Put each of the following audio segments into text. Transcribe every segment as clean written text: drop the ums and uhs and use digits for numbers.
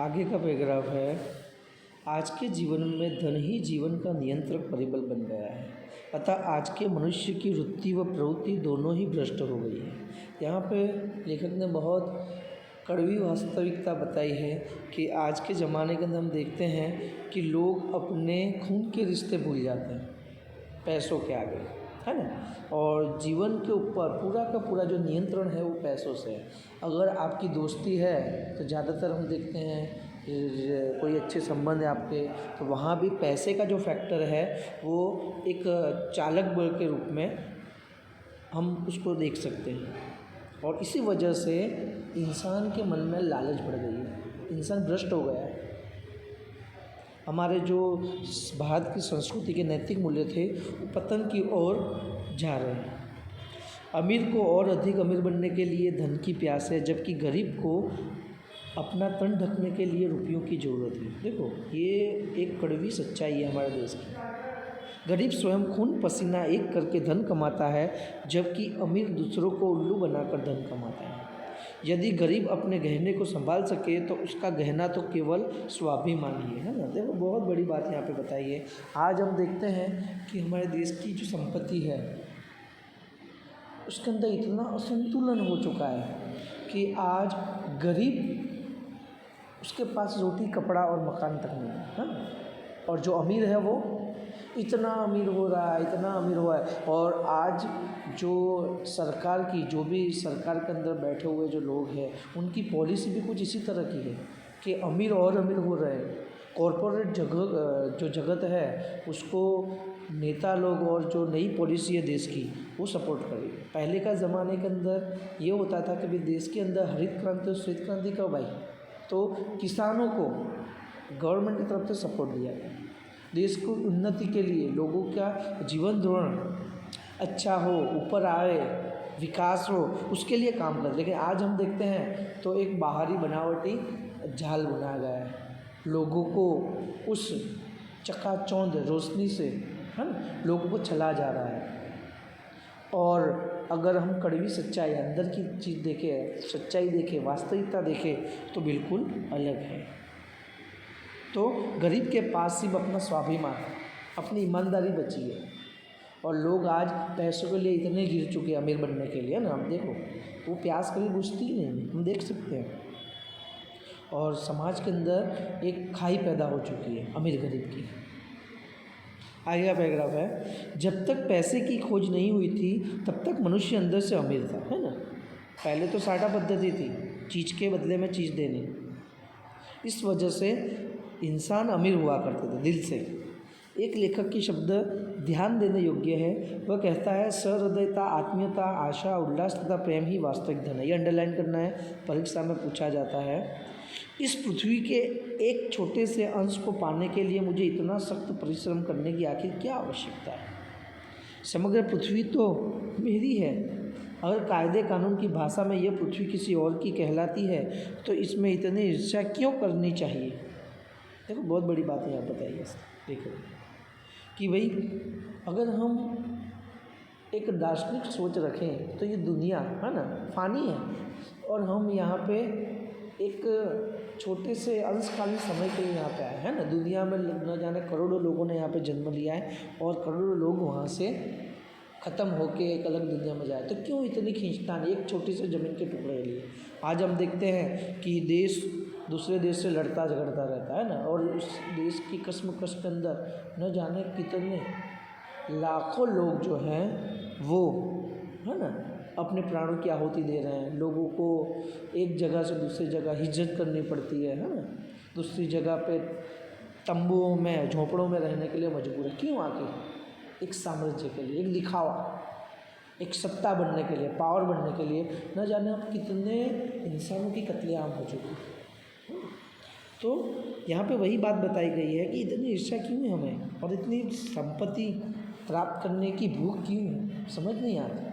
आगे का पैराग्राफ है, आज के जीवन में धन ही जीवन का नियंत्रक परिबल बन गया है, अतः आज के मनुष्य की वृत्ति व प्रवृत्ति दोनों ही भ्रष्ट हो गई है। यहाँ पे लेखक ने बहुत कड़वी वास्तविकता बताई है कि आज के ज़माने के अंदर हम देखते हैं कि लोग अपने खून के रिश्ते भूल जाते हैं पैसों के आगे, है ना। और जीवन के ऊपर पूरा का पूरा जो नियंत्रण है वो पैसों से है। अगर आपकी दोस्ती है तो ज़्यादातर हम देखते हैं कोई अच्छे संबंध है आपके, तो वहाँ भी पैसे का जो फैक्टर है वो एक चालक बल के रूप में हम उसको देख सकते हैं। और इसी वजह से इंसान के मन में लालच बढ़ गई है, इंसान भ्रष्ट हो गया है। हमारे जो भारत की संस्कृति के नैतिक मूल्य थे वो पतन की ओर जा रहे हैं। अमीर को और अधिक अमीर बनने के लिए धन की प्यास है, जबकि गरीब को अपना तन ढकने के लिए रुपयों की ज़रूरत है। देखो, ये एक कड़वी सच्चाई है हमारे देश की। गरीब स्वयं खून पसीना एक करके धन कमाता है, जबकि अमीर दूसरों को उल्लू बनाकर धन कमाता है। यदि गरीब अपने गहने को संभाल सके तो उसका गहना तो केवल स्वाभिमान ही है ना। देखो, बहुत बड़ी बात यहाँ पे बताई है। आज हम देखते हैं कि हमारे देश की जो संपत्ति है उसके अंदर इतना असंतुलन हो चुका है कि आज गरीब उसके पास रोटी कपड़ा और मकान तक नहीं है ना, और जो अमीर है वो इतना अमीर हो रहा है, इतना अमीर हुआ है। और आज जो सरकार की जो भी सरकार के अंदर बैठे हुए जो लोग हैं उनकी पॉलिसी भी कुछ इसी तरह की है कि अमीर और अमीर हो रहे हैं। कॉरपोरेट जो जगत है उसको नेता लोग और जो नई पॉलिसी है देश की वो सपोर्ट करें। पहले का ज़माने के अंदर ये होता था कि भाई देश के अंदर हरित क्रांति और श्वेत क्रांति कब आई, तो किसानों को गवर्नमेंट की तरफ से सपोर्ट दिया गया। देश को उन्नति के लिए लोगों का जीवन धोरण अच्छा हो, ऊपर आए, विकास हो, उसके लिए काम कर। लेकिन आज हम देखते हैं तो एक बाहरी बनावटी जाल बनाया गया है, लोगों को उस चकाचौंध रोशनी से, है ना, लोगों को चला जा रहा है। और अगर हम कड़वी सच्चाई अंदर की चीज़ देखें, सच्चाई देखें, वास्तविकता देखें तो बिल्कुल अलग है। तो गरीब के पास सिर्फ अपना स्वाभिमान, अपनी ईमानदारी बची है। और लोग आज पैसों के लिए इतने गिर चुके हैं अमीर बनने के लिए ना। हम देखो, वो प्यास कभी बुझती ही नहीं, हम देख सकते हैं। और समाज के अंदर एक खाई पैदा हो चुकी है अमीर गरीब की। आगे का पैराग्राफ है, जब तक पैसे की खोज नहीं हुई थी तब तक मनुष्य अंदर से अमीर था, है ना। पहले तो साटा पद्धति थी, चीज़ के बदले में चीज़ देनी। इस वजह से इंसान अमीर हुआ करते थे दिल से। एक लेखक की शब्द ध्यान देने योग्य है। वह कहता है, सहृदयता, आत्मीयता, आशा, उल्लास तथा प्रेम ही वास्तविक धन है। ये अंडरलाइन करना है, परीक्षा में पूछा जाता है। इस पृथ्वी के एक छोटे से अंश को पाने के लिए मुझे इतना सख्त परिश्रम करने की आखिर क्या आवश्यकता है। समग्र पृथ्वी तो मेरी है। अगर कायदे कानून की भाषा में यह पृथ्वी किसी और की कहलाती है तो इसमें इतनी ईर्ष्या क्यों करनी चाहिए। देखो, बहुत बड़ी बात यहाँ बताई है। देखो कि भाई अगर हम एक दार्शनिक सोच रखें तो ये दुनिया, है ना, फानी है और हम यहाँ पे एक छोटे से अंशकालीन समय के लिए यहाँ पे आए हैं ना। दुनिया में न जाने करोड़ों लोगों ने यहाँ पे जन्म लिया है और करोड़ों लोग वहाँ से ख़त्म होके एक अलग दुनिया में जाए, तो क्यों इतनी खींचतान एक छोटी सी ज़मीन के टुकड़े के लिए। आज हम देखते हैं कि देश दूसरे देश से लड़ता झगड़ता रहता है ना, और उस देश की कश्मकश के अंदर न जाने कितने लाखों लोग जो हैं वो, है ना, अपने प्राणों की आहुति दे रहे हैं। लोगों को एक जगह से दूसरी जगह हिजरत करनी पड़ती है ना, दूसरी जगह पे तंबुओं में, झोंपड़ों में रहने के लिए मजबूर है। क्यों? आके एक साम्राज्य के लिए, एक दिखावा, एक सत्ता बनने के लिए, पावर बनने के लिए। न जाने अब कितने इंसानों की कत्लेआम हो चुकी है। तो यहाँ पे वही बात बताई गई है कि इतनी ईर्ष्या क्यों है हमें, और इतनी संपत्ति प्राप्त करने की भूख क्यों है, समझ नहीं आता।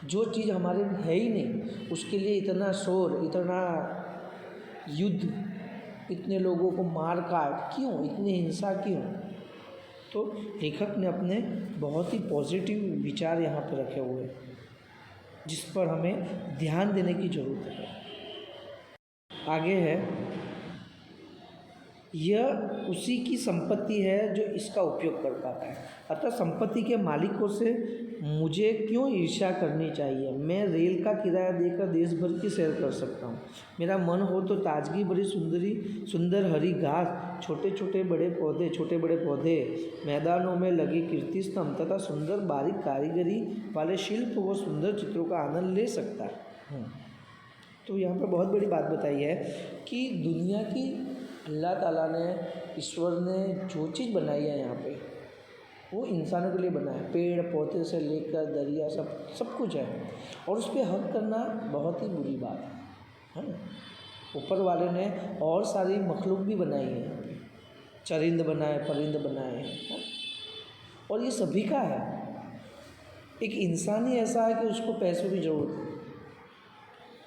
जो चीज़ हमारे में है ही नहीं उसके लिए इतना शोर, इतना युद्ध, इतने लोगों को मार काट क्यों, इतनी हिंसा क्यों। तो लेखक ने अपने बहुत ही पॉजिटिव विचार यहाँ पर रखे हुए हैं जिस पर हमें ध्यान देने की ज़रूरत है। आगे है, यह उसी की संपत्ति है जो इसका उपयोग कर पाता है। अतः संपत्ति के मालिकों से मुझे क्यों ईर्ष्या करनी चाहिए। मैं रेल का किराया देकर देश भर की सैर कर सकता हूँ। मेरा मन हो तो ताजगी भरी सुंदर हरी घास, छोटे बड़े पौधे, मैदानों में लगे कीर्ति स्तंभ तथा सुंदर बारीक कारीगरी वाले शिल्प व सुंदर चित्रों का आनंद ले सकता हूँ। तो यहाँ पर बहुत बड़ी बात बताई है कि दुनिया की अल्लाह ताला ने, ईश्वर ने जो चीज़ बनाई है यहाँ पे, वो इंसानों के लिए बना है। पेड़ पौधे से लेकर दरिया सब कुछ है, और उस पर हक करना बहुत ही बुरी बात है ना। ऊपर वाले ने और सारी मखलूक भी बनाई है यहाँ पे, चरिंद बनाए, परिंद बनाए हैं, और ये सभी का है। एक इंसान ही ऐसा है कि उसको पैसों की ज़रूरत है।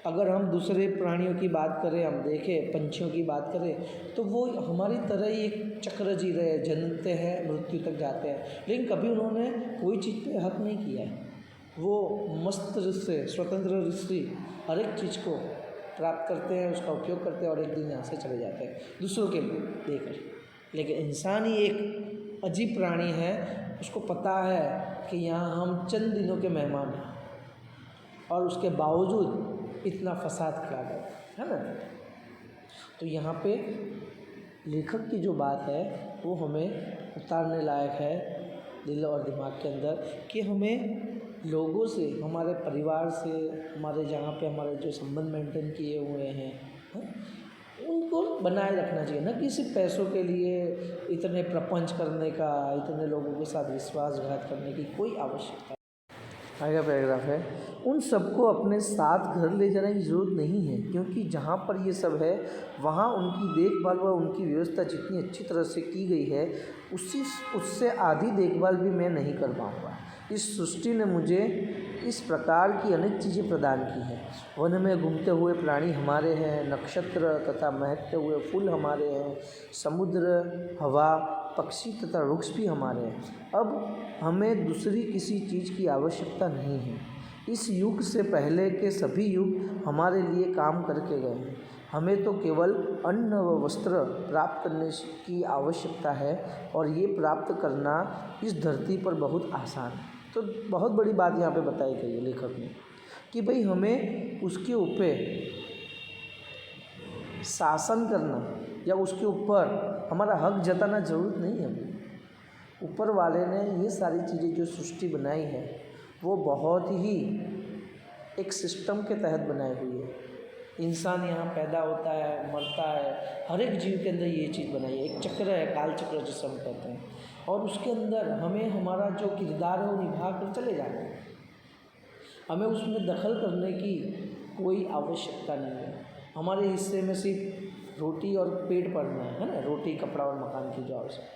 अगर हम दूसरे प्राणियों की बात करें, हम देखें पंछियों की बात करें, तो वो हमारी तरह ही एक चक्र जी रहे हैं, जन्मते हैं मृत्यु तक जाते हैं, लेकिन कभी उन्होंने कोई चीज़ पे हक नहीं किया है। वो मस्त रूप से, स्वतंत्र रूप से हर एक चीज़ को प्राप्त करते हैं, उसका उपयोग करते हैं और एक दिन यहाँ से चले जाते हैं दूसरों के लिए देकर। लेकिन इंसान ही एक अजीब प्राणी है, उसको पता है कि यहाँ हम चंद दिनों के मेहमान हैं, और उसके बावजूद इतना फसाद किया गया है ना। तो यहाँ पे लेखक की जो बात है वो हमें उतारने लायक है दिल और दिमाग के अंदर, कि हमें लोगों से, हमारे परिवार से, हमारे जहाँ पे हमारे जो संबंध मेंटेन किए हुए हैं, उनको बनाए रखना चाहिए। न कि सिर्फ पैसों के लिए इतने प्रपंच करने का, इतने लोगों के साथ विश्वासघात करने की कोई आवश्यकता। आगे पैराग्राफ है, उन सबको अपने साथ घर ले जाने की ज़रूरत नहीं है, क्योंकि जहाँ पर ये सब है वहाँ उनकी देखभाल व उनकी व्यवस्था जितनी अच्छी तरह से की गई है, उससे आधी देखभाल भी मैं नहीं कर पाऊँगा। इस सृष्टि ने मुझे इस प्रकार की अनेक चीज़ें प्रदान की हैं। वन में घूमते हुए प्राणी हमारे हैं, नक्षत्र तथा महकते हुए फूल हमारे हैं, समुद्र, हवा, पक्षी तथा वृक्ष भी हमारे हैं। अब हमें दूसरी किसी चीज़ की आवश्यकता नहीं है। इस युग से पहले के सभी युग हमारे लिए काम करके गए हैं। हमें तो केवल अन्न व वस्त्र प्राप्त करने की आवश्यकता है, और ये प्राप्त करना इस धरती पर बहुत आसान है। तो बहुत बड़ी बात यहाँ पे बताई गई है लेखक ने, कि भाई हमें उसके ऊपर शासन करना या उसके ऊपर हमारा हक जताना ज़रूरत नहीं है। ऊपर वाले ने ये सारी चीज़ें जो सृष्टि बनाई है वो बहुत ही एक सिस्टम के तहत बनाई हुई है। इंसान यहाँ पैदा होता है, मरता है, हर एक जीव के अंदर ये चीज़ बनाई है। एक चक्र है, काल चक्र जिसे हम कहते हैं, और उसके अंदर हमें हमारा जो किरदार है वो निभा कर चले जाना है। हमें उसमें दखल करने की कोई आवश्यकता नहीं है। हमारे हिस्से में सिर्फ रोटी और पेट भरना है ना, रोटी, कपड़ा और मकान की जो आवश्यकता,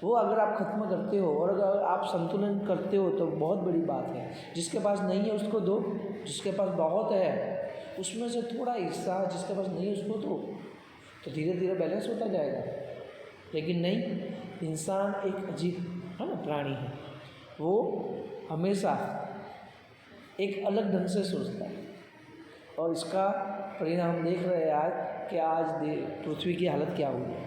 वो अगर आप ख़त्म करते हो और अगर आप संतुलन करते हो तो बहुत बड़ी बात है। जिसके पास नहीं है उसको दो, जिसके पास बहुत है उसमें से थोड़ा हिस्सा जिसके पास नहीं है उसको दो, तो धीरे धीरे बैलेंस होता जाएगा। लेकिन नहीं, इंसान एक अजीब है ना प्राणी है, वो हमेशा एक अलग ढंग से सोचता है, और इसका परिणाम देख रहे हैं आज कि आज पृथ्वी की हालत क्या हुई है।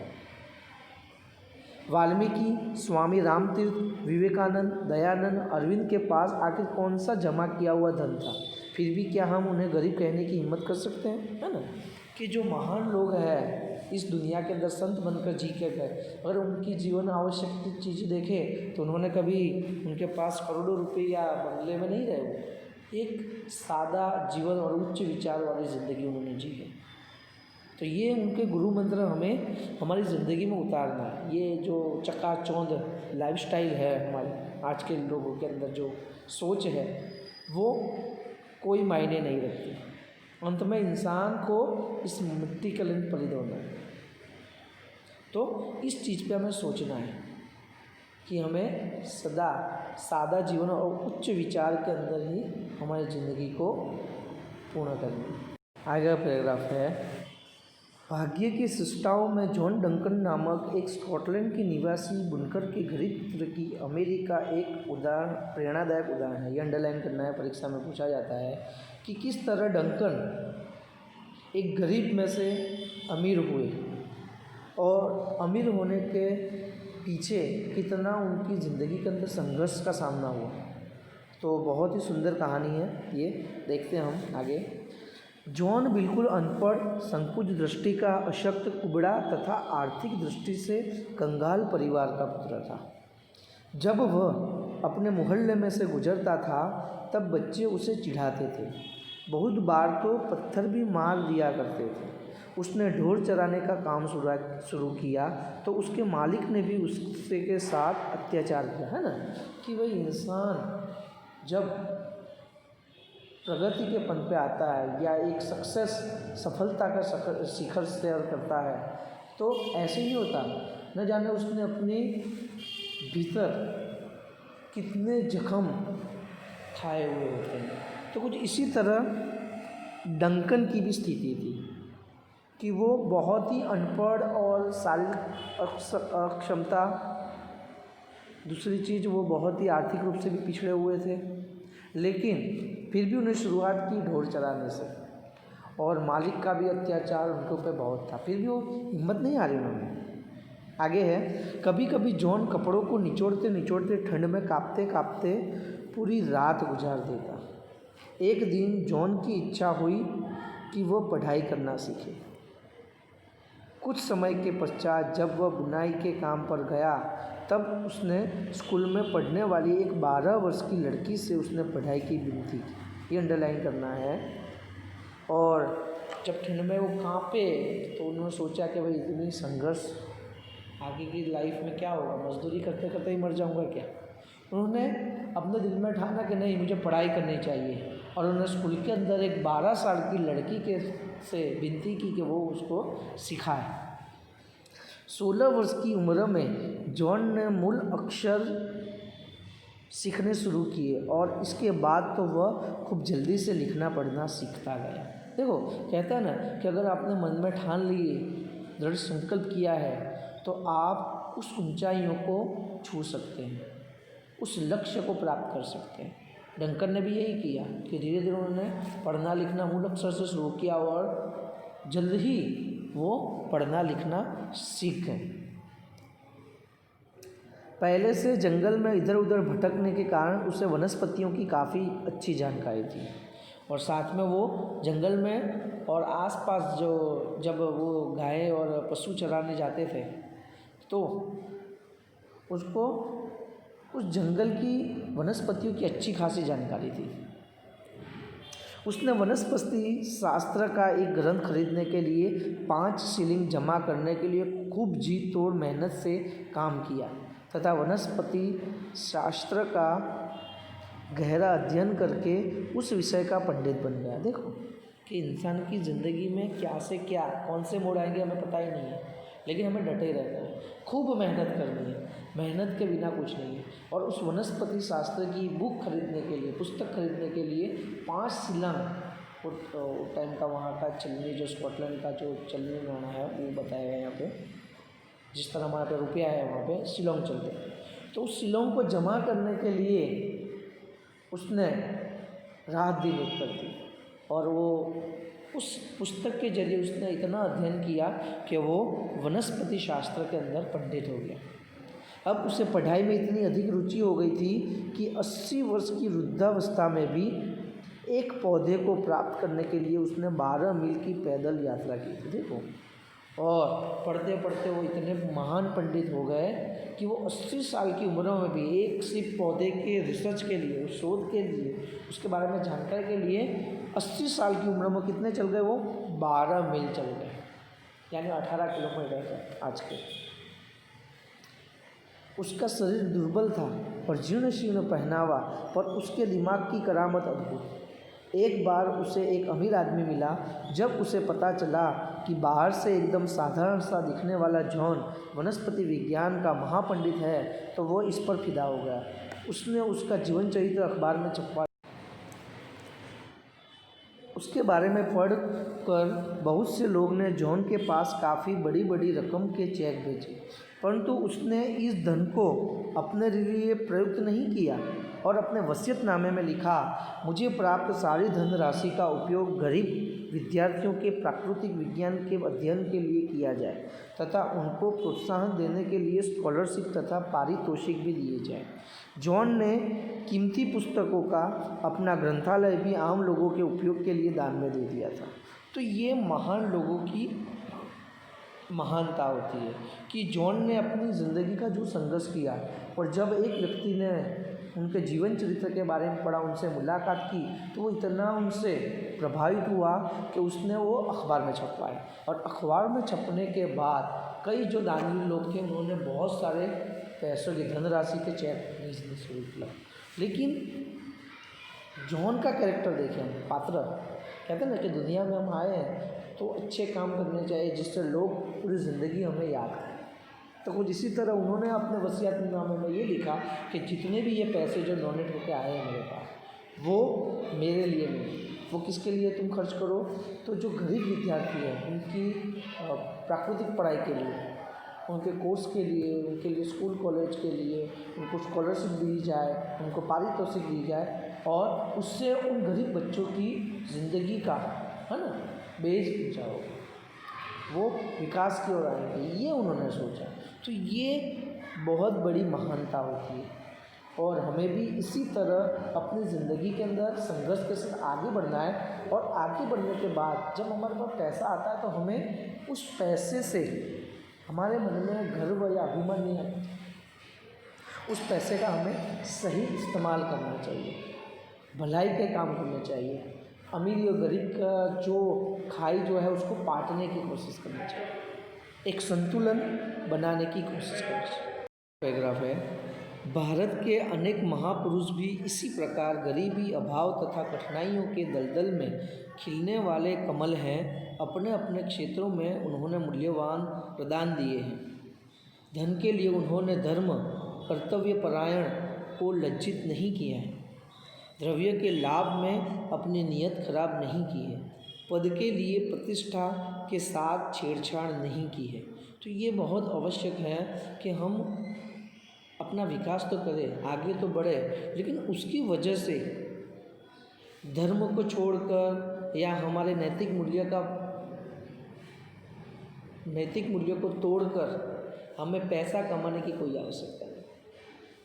वाल्मीकि, स्वामी रामतीर्थ, विवेकानंद, दयानंद, अरविंद के पास आखिर कौन सा जमा किया हुआ धन था, फिर भी क्या हम उन्हें गरीब कहने की हिम्मत कर सकते हैं, है ना। कि जो महान लोग हैं इस दुनिया के अंदर संत बनकर जी के गए, अगर उनकी जीवन आवश्यक चीज़ें देखें तो उन्होंने कभी, उनके पास करोड़ों रुपए या बंगले में नहीं रहे, एक सादा जीवन और उच्च विचार वाली ज़िंदगी उन्होंने जी है। तो ये उनके गुरु मंत्र हमें हमारी ज़िंदगी में उतारना है। ये जो चकाचौंध लाइफस्टाइल है हमारे आज के लोगों के अंदर जो सोच है वो कोई मायने नहीं रखती। अंत में इंसान को इस मिट्टी के लिए परिध होना है। तो इस चीज़ पे हमें सोचना है कि हमें सदा सादा जीवन और उच्च विचार के अंदर ही हमारी ज़िंदगी को पूर्ण करनी है। आगे पैराग्राफ है, भाग्य की सृष्टाओं में जॉन डंकन नामक एक स्कॉटलैंड के निवासी बुनकर के गरीब पुत्र की अमेरिका एक उदाहरण, प्रेरणादायक उदाहरण है। ये अंडरलाइन करना है, परीक्षा में पूछा जाता है कि किस तरह डंकन एक गरीब में से अमीर हुए। और अमीर होने के पीछे कितना उनकी ज़िंदगी के अंदर संघर्ष का सामना हुआ। तो बहुत ही सुंदर कहानी है ये, देखते हैं हम आगे। जॉन बिल्कुल अनपढ़, संकुच दृष्टि का, अशक्त, कुबड़ा तथा आर्थिक दृष्टि से कंगाल परिवार का पुत्र था। जब वह अपने मोहल्ले में से गुजरता था तब बच्चे उसे चिढ़ाते थे, बहुत बार तो पत्थर भी मार दिया करते थे। उसने ढोर चराने का काम शुरू किया तो उसके मालिक ने भी उसके के साथ अत्याचार किया, है ना। कि भाई इंसान जब प्रगति के पन पे आता है या एक सफलता का शिखर सैर करता है तो ऐसे ही होता, न जाने उसने अपने भीतर कितने जख्म खाए हुए होते हैं। तो कुछ इसी तरह डंकन की भी स्थिति थी कि वो बहुत ही अनपढ़ और शारीरिक अक्षमता, दूसरी चीज़ वो बहुत ही आर्थिक रूप से भी पिछड़े हुए थे, लेकिन फिर भी उन्हें शुरुआत की ढोर चराने से, और मालिक का भी अत्याचार उनके ऊपर बहुत था, फिर भी वो हिम्मत नहीं हारी उन्होंने। आगे है, कभी कभी जॉन कपड़ों को निचोड़ते निचोड़ते ठंड में कांपते कांपते पूरी रात गुजार देता। एक दिन जॉन की इच्छा हुई कि वह पढ़ाई करना सीखे। कुछ समय के पश्चात जब वह बुनाई के काम पर गया तब उसने स्कूल में पढ़ने वाली एक 12 वर्ष की लड़की से उसने पढ़ाई की विनती की। ये अंडरलाइन करना है। और जब ठंड में वो कांपे तो उन्होंने सोचा कि भाई इतनी संघर्ष, आगे की लाइफ में क्या होगा, मजदूरी करते करते ही मर जाऊंगा क्या। उन्होंने अपने दिल में ठाना कि नहीं, मुझे पढ़ाई करनी चाहिए, और उन्होंने स्कूल के अंदर एक 12 साल की लड़की के से विनती की कि वो उसको सिखाए। 16 वर्ष की उम्र में जॉन ने मूल अक्षर सीखने शुरू किए और इसके बाद तो वह खूब जल्दी से लिखना पढ़ना सीखता गया। देखो, कहता है ना कि अगर आपने मन में ठान लिए, दृढ़ संकल्प किया है, तो आप उस ऊंचाइयों को छू सकते हैं, उस लक्ष्य को प्राप्त कर सकते हैं। डंकन ने भी यही किया कि धीरे धीरे उन्होंने पढ़ना लिखना मूल अक्षर से शुरू किया और जल्द ही वो पढ़ना लिखना सीख गए। पहले से जंगल में इधर उधर भटकने के कारण उसे वनस्पतियों की काफ़ी अच्छी जानकारी थी, और साथ में वो जंगल में और आसपास जब वो गाय और पशु चराने जाते थे तो उसको उस जंगल की वनस्पतियों की अच्छी खासी जानकारी थी। उसने वनस्पति शास्त्र का एक ग्रंथ खरीदने के लिए 5 शिलिंग जमा करने के लिए खूब जी तोड़ मेहनत से काम किया तथा वनस्पति शास्त्र का गहरा अध्ययन करके उस विषय का पंडित बन गया। देखो कि इंसान की ज़िंदगी में क्या से क्या, कौन से मोड़ आएंगे हमें पता ही नहीं है, लेकिन हमें डटे रहना है, खूब मेहनत करनी है, मेहनत के बिना कुछ नहीं है। और उस वनस्पति शास्त्र की बुक खरीदने के लिए, पुस्तक खरीदने के लिए 5 शिलिंग, वो टाइम का वहाँ का चलनी, जो स्कॉटलैंड का जो चलनी नाणा है वो बताया है यहाँ पे, जिस तरह हमारे पे रुपया है वहाँ पे शिलोंग चलते हैं। तो उस शिलोंग को जमा करने के लिए उसने रात दिन एक कर दी, और वो उस पुस्तक के जरिए उसने इतना अध्ययन किया कि वो वनस्पति शास्त्र के अंदर पंडित हो गया। अब उसे पढ़ाई में इतनी अधिक रुचि हो गई थी कि 80 वर्ष की वृद्धावस्था में भी एक पौधे को प्राप्त करने के लिए उसने 12 मील की पैदल यात्रा की थी। देखो, और पढ़ते पढ़ते वो इतने महान पंडित हो गए कि वो 80 साल की उम्र में भी एक सिर्फ पौधे के रिसर्च के लिए, शोध के लिए, उसके बारे में जानकारी के लिए 80 साल की उम्र में कितने चल गए, वो 12 मील चल गए, यानी 18 किलोमीटर आज के। उसका शरीर दुर्बल था और जीर्ण शीर्ण पहनावा, पर उसके दिमाग की करामत अद्भुत। एक बार उसे एक अमीर आदमी मिला। जब उसे पता चला कि बाहर से एकदम साधारण सा दिखने वाला जॉन वनस्पति विज्ञान का महापंडित है तो वो इस पर फिदा हो गया। उसने उसका जीवन चरित्र अखबार में छपवा। उसके बारे में पढ़ कर बहुत से लोग ने जॉन के पास काफ़ी बड़ी बड़ी रकम के चेक भेजे, परंतु उसने इस धन को अपने लिए प्रयुक्त नहीं किया। और अपने वसीयतनामे में लिखा, मुझे प्राप्त सारी धनराशि का उपयोग गरीब विद्यार्थियों के प्राकृतिक विज्ञान के अध्ययन के लिए किया जाए तथा उनको प्रोत्साहन देने के लिए स्कॉलरशिप तथा पारितोषिक भी दिए जाए। जॉन ने कीमती पुस्तकों का अपना ग्रंथालय भी आम लोगों के उपयोग के लिए दान में दे दिया था। तो ये महान लोगों की महानता होती है कि जॉन ने अपनी ज़िंदगी का जो संघर्ष किया, और जब एक व्यक्ति ने उनके जीवन चरित्र के बारे में पढ़ा, उनसे मुलाकात की, तो वो इतना उनसे प्रभावित हुआ कि उसने वो अखबार में छपवाए। और अखबार में छपने के बाद कई जो दानी लोग थे उन्होंने बहुत सारे पैसों की धनराशि के चेक भेजने शुरू किया। लेकिन जॉन का कैरेक्टर देखें, हम पात्र कहते हैं ना कि दुनिया में हम आए हैं तो अच्छे काम करने चाहिए जिससे लोग पूरी ज़िंदगी हमें याद करें। तो कुछ इसी तरह उन्होंने अपने वसीयतनामे में ये लिखा कि जितने भी ये पैसे जो डोनेट होकर आए हैं मेरे पास, वो मेरे लिए नहीं, वो किसके लिए तुम खर्च करो, तो जो गरीब विद्यार्थी हैं उनकी प्राकृतिक पढ़ाई के लिए, उनके कोर्स के लिए, उनके लिए स्कूल कॉलेज के लिए उनको स्कॉलरशिप दी जाए, उनको पारितोषिक दी जाए, और उससे उन गरीब बच्चों की ज़िंदगी का, है ना, बेज ऊँचा होगा, वो विकास की ओर आएंगे, ये उन्होंने सोचा। तो ये बहुत बड़ी महानता होती है, और हमें भी इसी तरह अपनी ज़िंदगी के अंदर संघर्ष के साथ आगे बढ़ना है। और आगे बढ़ने के बाद जब हमारे पास पैसा आता है तो हमें उस पैसे से हमारे मन में गर्व या अभिमान नहीं आता, उस पैसे का हमें सही इस्तेमाल करना चाहिए, भलाई के काम करने चाहिए, अमीर और गरीब का जो खाई जो है उसको बांटने की कोशिश करनी चाहिए, एक संतुलन बनाने की कोशिश करनी चाहिए। पैराग्राफ है, भारत के अनेक महापुरुष भी इसी प्रकार गरीबी, अभाव तथा कठिनाइयों के दलदल में खिलने वाले कमल हैं। अपने अपने क्षेत्रों में उन्होंने मूल्यवान प्रदान दिए हैं। धन के लिए उन्होंने धर्म, कर्तव्यपरायण को लज्जित नहीं किया है, द्रव्य के लाभ में अपनी नीयत खराब नहीं की है, पद के लिए प्रतिष्ठा के साथ छेड़छाड़ नहीं की है। तो ये बहुत आवश्यक है कि हम अपना विकास तो करें, आगे तो बढ़े, लेकिन उसकी वजह से धर्म को छोड़कर या हमारे नैतिक मूल्य को तोड़कर हमें पैसा कमाने की कोई आवश्यकता नहीं।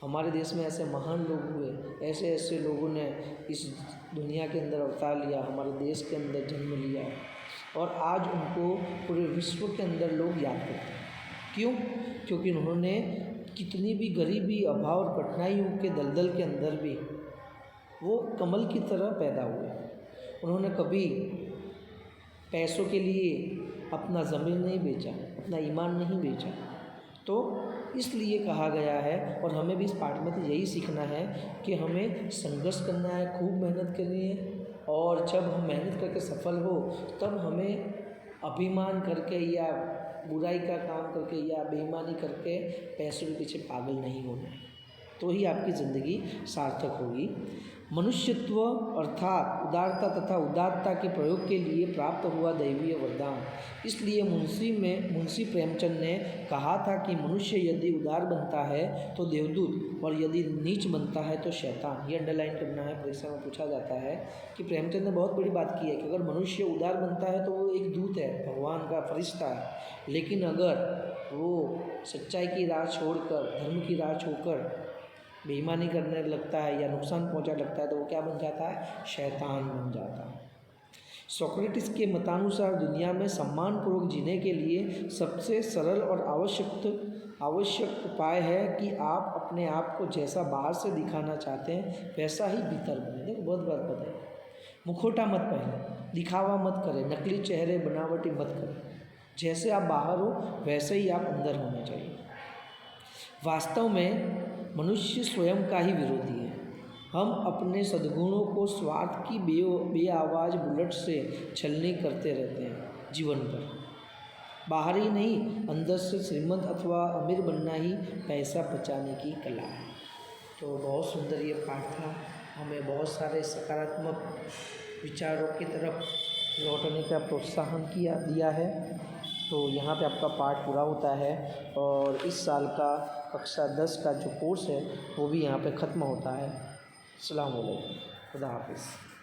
हमारे देश में ऐसे महान लोग हुए, ऐसे ऐसे लोगों ने इस दुनिया के अंदर अवतार लिया, हमारे देश के अंदर जन्म लिया, और आज उनको पूरे विश्व के अंदर लोग याद करते हैं। क्यों? क्योंकि उन्होंने कितनी भी गरीबी, अभाव और कठिनाइयों के दलदल के अंदर भी वो कमल की तरह पैदा हुए। उन्होंने कभी पैसों के लिए अपना ज़मीन नहीं बेचा, अपना ईमान नहीं बेचा। तो इसलिए कहा गया है, और हमें भी इस पाठ में तो यही सीखना है कि हमें संघर्ष करना है, खूब मेहनत करनी है, और जब हम मेहनत करके सफल हो तब हमें अभिमान करके या बुराई का काम करके या बेईमानी करके पैसों के पीछे पागल नहीं होना है, तो ही आपकी ज़िंदगी सार्थक होगी। मनुष्यत्व अर्थात उदारता तथा उदारता के प्रयोग के लिए प्राप्त हुआ दैवीय वरदान। इसलिए मुंशी प्रेमचंद ने कहा था कि मनुष्य यदि उदार बनता है तो देवदूत, और यदि नीच बनता है तो शैतान। ये अंडरलाइन करना है, परीक्षा में पूछा जाता है कि प्रेमचंद ने बहुत बड़ी बात की है कि अगर मनुष्य उदार बनता है तो वो एक दूत है, भगवान का फरिश्ता है, लेकिन अगर वो सच्चाई की राह छोड़कर, धर्म की राह छोड़कर बेईमानी करने लगता है या नुकसान पहुंचाने लगता है तो वो क्या बन जाता है? शैतान बन जाता है। सोक्रेटिस के मतानुसार दुनिया में सम्मानपूर्वक जीने के लिए सबसे सरल और आवश्यक उपाय है कि आप अपने आप को जैसा बाहर से दिखाना चाहते हैं वैसा ही भीतर बने। देखो बहुत बात बताइए, मुखौटा मत पहने, दिखावा मत करें, नकली चेहरे बनावटी मत करें, जैसे आप बाहर हो वैसे ही आप अंदर होने चाहिए। वास्तव में मनुष्य स्वयं का ही विरोधी है। हम अपने सद्गुणों को स्वार्थ की बेआवाज़ बुलेट से छलनी करते रहते हैं जीवन भर। बाहर ही नहीं, अंदर से श्रीमंत अथवा अमीर बनना ही पैसा बचाने की कला है। तो बहुत सुंदर ये पाठ था, हमें बहुत सारे सकारात्मक विचारों की तरफ लौटने का प्रोत्साहन दिया है। तो यहाँ पे आपका पाठ पूरा होता है, और इस साल का कक्षा 10 का जो कोर्स है वो भी यहाँ पे ख़त्म होता है। अस्सलाम वालेकुम, खुदा हाफिज़।